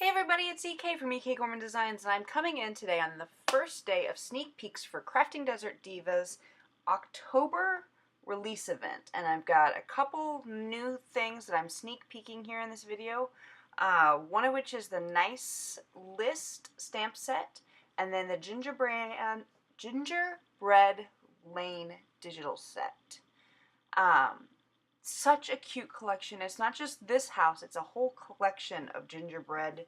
Hey everybody, it's EK from EK Gorman Designs, and I'm coming in today on the first day of sneak peeks for Crafting Desert Divas October release event. And I've got a couple new things that I'm sneak peeking here in this video. One of which is the Nice List stamp set, and then the Gingerbread Lane Digital set. Such a cute collection. It's not just this house, it's a whole collection of gingerbread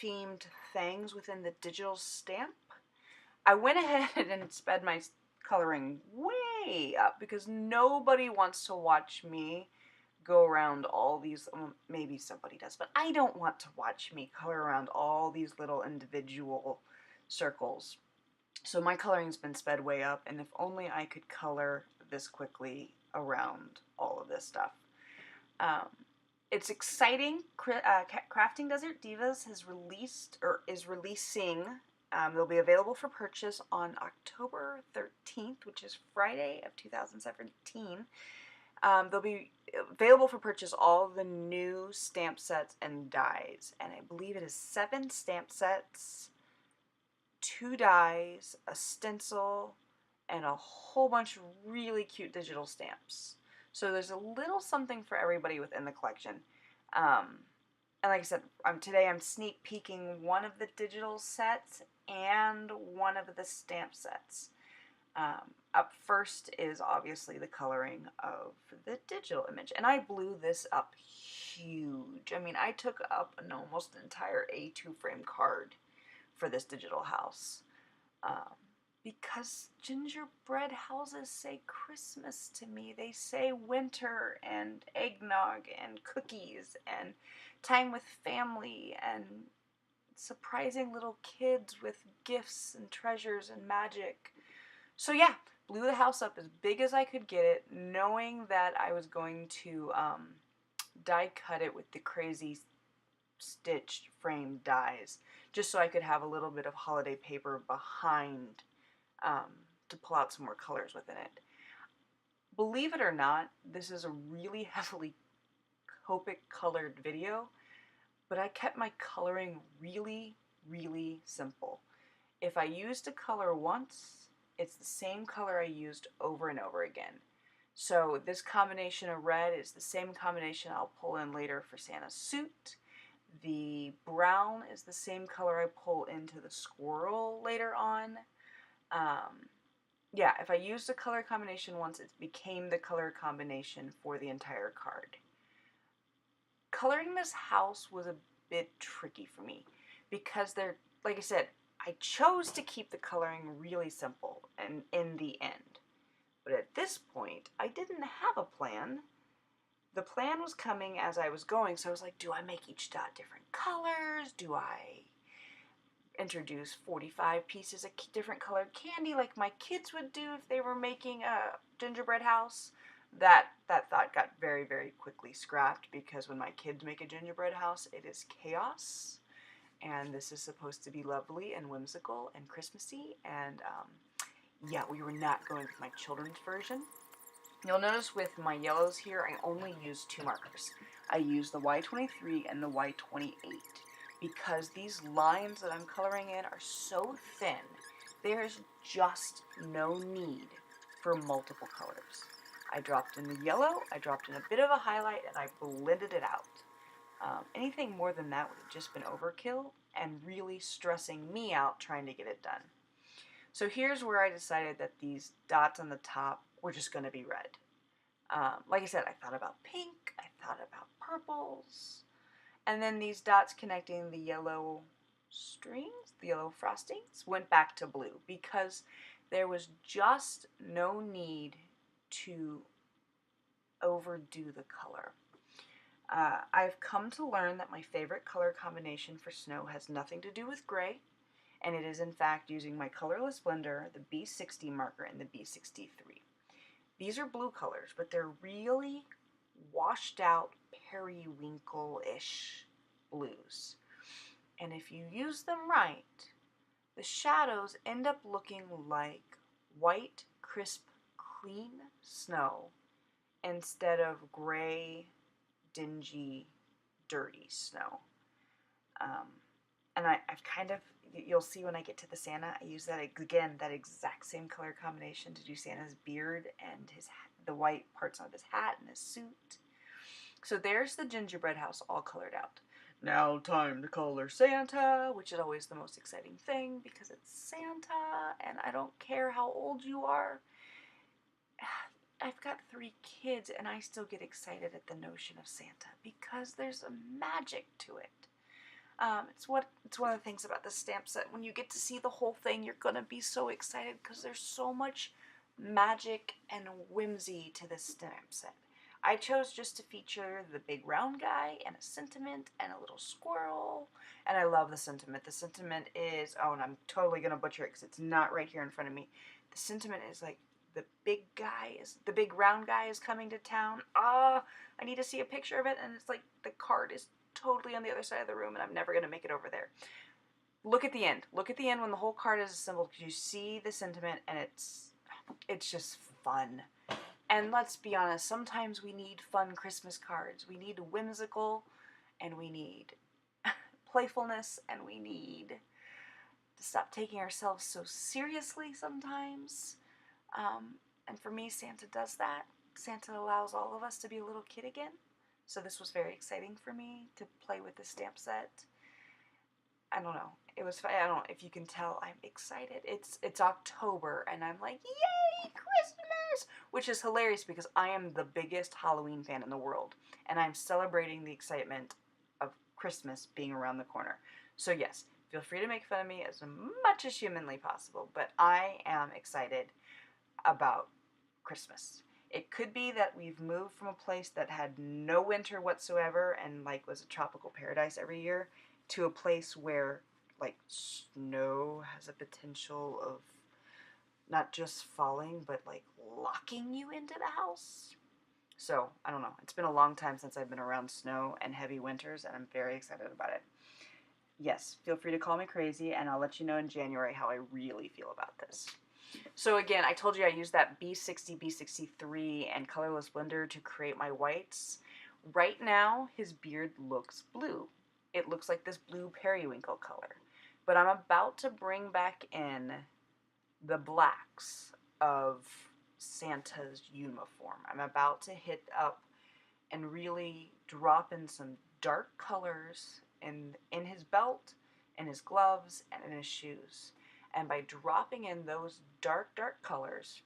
themed things within the digital stamp. I went ahead and sped my coloring way up because nobody wants to watch me go around all these, maybe somebody does, but I don't want to watch me color around all these little individual circles. So my coloring's been sped way up, and if only I could color this quickly around all of this stuff. It's exciting. Crafting Desert Divas has released, or is releasing, they'll be available for purchase on October 13th, which is Friday of 2017. They'll be available for purchase all the new stamp sets and dies, and I believe it is 7 stamp sets, 2 dies, a stencil, and a whole bunch of really cute digital stamps. So there's a little something for everybody within the collection. And like I said, today I'm sneak peeking one of the digital sets and one of the stamp sets. Up first is obviously the coloring of the digital image. And I blew this up huge. I mean, I took up an almost entire A2 frame card for this digital house. Because gingerbread houses say Christmas to me. They say winter and eggnog and cookies and time with family and surprising little kids with gifts and treasures and magic. So yeah, blew the house up as big as I could get it, knowing that I was going to die cut it with the crazy stitched frame dies, just so I could have a little bit of holiday paper behind to pull out some more colors within it. Believe it or not, this is a really heavily Copic colored video, but I kept my coloring really, really simple. If I used a color once, it's the same color I used over and over again. So this combination of red is the same combination I'll pull in later for Santa's suit. The brown is the same color I pull into the squirrel later on. Yeah, if I used a color combination once, it became the color combination for the entire card. Coloring this house was a bit tricky for me because like I said, I chose to keep the coloring really simple and in the end. But at this point, I didn't have a plan. The plan was coming as I was going, so I was like, do I make each dot different colors? Do I introduce 45 pieces of different colored candy like my kids would do if they were making a gingerbread house? That thought got very, very quickly scrapped, because when my kids make a gingerbread house, it is chaos. And this is supposed to be lovely and whimsical and Christmassy, and yeah, we were not going with my children's version. You'll notice with my yellows here, I only use 2 markers. I use the Y23 and the Y28. Because these lines that I'm coloring in are so thin, there's just no need for multiple colors. I dropped in the yellow, I dropped in a bit of a highlight, and I blended it out. Anything more than that would have just been overkill and really stressing me out trying to get it done. So here's where I decided that these dots on the top were just going to be red. Like I said, I thought about pink, I thought about purples, and then these dots connecting the yellow strings, the yellow frostings, went back to blue because there was just no need to overdo the color. I've come to learn that my favorite color combination for snow has nothing to do with gray, and it is in fact using my colorless blender, the B60 marker and the B63. These are blue colors, but they're really washed out periwinkle-ish blues. And if you use them right, the shadows end up looking like white, crisp, clean snow instead of gray, dingy, dirty snow. And I've kind of, you'll see when I get to the Santa, I use that, again, that exact same color combination to do Santa's beard and the white parts of his hat and his suit. So there's the gingerbread house all colored out. Now time to color Santa, which is always the most exciting thing because it's Santa, and I don't care how old you are. I've got 3 kids, and I still get excited at the notion of Santa because there's a magic to it. It's one of the things about the stamp set. When you get to see the whole thing, you're gonna be so excited because there's so much magic and whimsy to this stamp set. I chose just to feature the big round guy and a sentiment and a little squirrel, and I love the sentiment. The sentiment is, oh, and I'm totally gonna butcher it because it's not right here in front of me. The sentiment is like, the big round guy is coming to town. I need to see a picture of it, and it's like the card is totally on the other side of the room, and I'm never going to make it over there. Look at the end. Look at the end when the whole card is assembled, because you see the sentiment, and it's just fun. And let's be honest, sometimes we need fun Christmas cards. We need whimsical, and we need playfulness, and we need to stop taking ourselves so seriously sometimes. And for me, Santa does that. Santa allows all of us to be a little kid again. So this was very exciting for me to play with the stamp set. I don't know. It was, I don't know if you can tell, I'm excited. It's October, and I'm like, yay, Christmas! Which is hilarious because I am the biggest Halloween fan in the world, and I'm celebrating the excitement of Christmas being around the corner. So yes, feel free to make fun of me as much as humanly possible, but I am excited about Christmas. It could be that we've moved from a place that had no winter whatsoever and like was a tropical paradise every year to a place where like snow has a potential of not just falling but like locking you into the house. So I don't know. It's been a long time since I've been around snow and heavy winters, and I'm very excited about it. Yes, feel free to call me crazy, and I'll let you know in January how I really feel about this. So again, I told you I used that B60, B63, and Colorless Blender to create my whites. Right now, his beard looks blue. It looks like this blue periwinkle color. But I'm about to bring back in the blacks of Santa's uniform. I'm about to hit up and really drop in some dark colors in his belt, in his gloves, and in his shoes. And by dropping in those dark colors,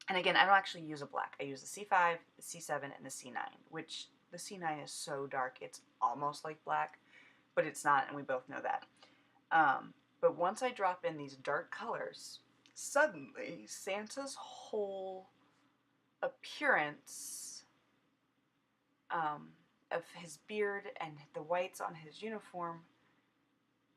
and again, I don't actually use a black. I use the C5, the C7, and the C9, which the C9 is so dark, it's almost like black, but it's not, and we both know that. But once I drop in these dark colors, suddenly Santa's whole appearance of his beard and the whites on his uniform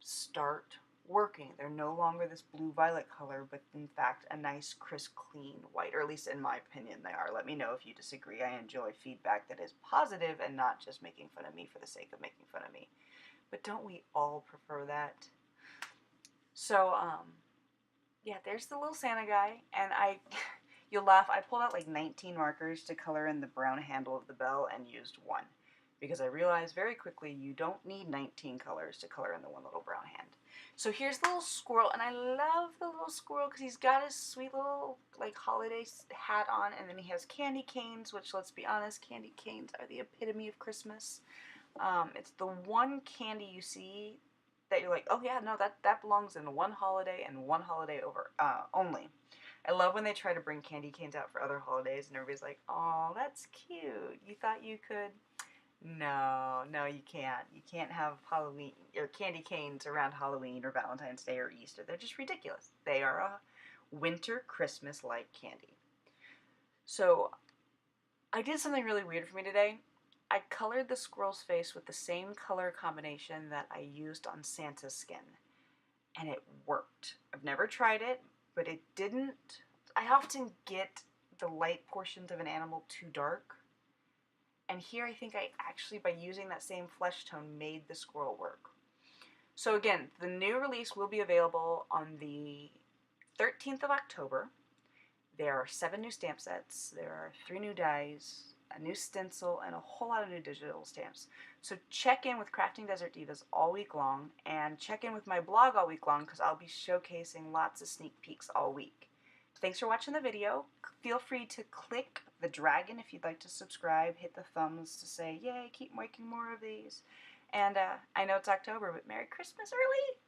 start working. They're no longer this blue-violet color, but in fact a nice, crisp, clean white, or at least in my opinion they are. Let me know if you disagree. I enjoy feedback that is positive and not just making fun of me for the sake of making fun of me. But don't we all prefer that? So, yeah, there's the little Santa guy, and you'll laugh, I pulled out like 19 markers to color in the brown handle of the bell and used 1. Because I realized very quickly you don't need 19 colors to color in the one little brown hand. So here's the little squirrel, and I love the little squirrel because he's got his sweet little like holiday hat on, and then he has candy canes, which, let's be honest, candy canes are the epitome of Christmas. It's the one candy you see that you're like, oh yeah, no, that belongs in one holiday and one holiday over only. I love when they try to bring candy canes out for other holidays, and everybody's like, oh, that's cute. You thought you could? No, you can't. You can't have Halloween or candy canes around Halloween or Valentine's Day or Easter. They're just ridiculous. They are a winter Christmas-like candy. So I did something really weird for me today. I colored the squirrel's face with the same color combination that I used on Santa's skin, and it worked. I've never tried it, but it didn't. I often get the light portions of an animal too dark. And here I think I actually, by using that same flesh tone, made the squirrel work. So again, the new release will be available on the 13th of October. There are 7 new stamp sets. There are 3 new dies. a new stencil, and a whole lot of new digital stamps. So check in with Crafting Desert Divas all week long, and check in with my blog all week long because I'll be showcasing lots of sneak peeks all week. Thanks for watching the video. Feel free to click the dragon if you'd like to subscribe. Hit the thumbs to say, yay, keep making more of these. And I know it's October, but Merry Christmas early!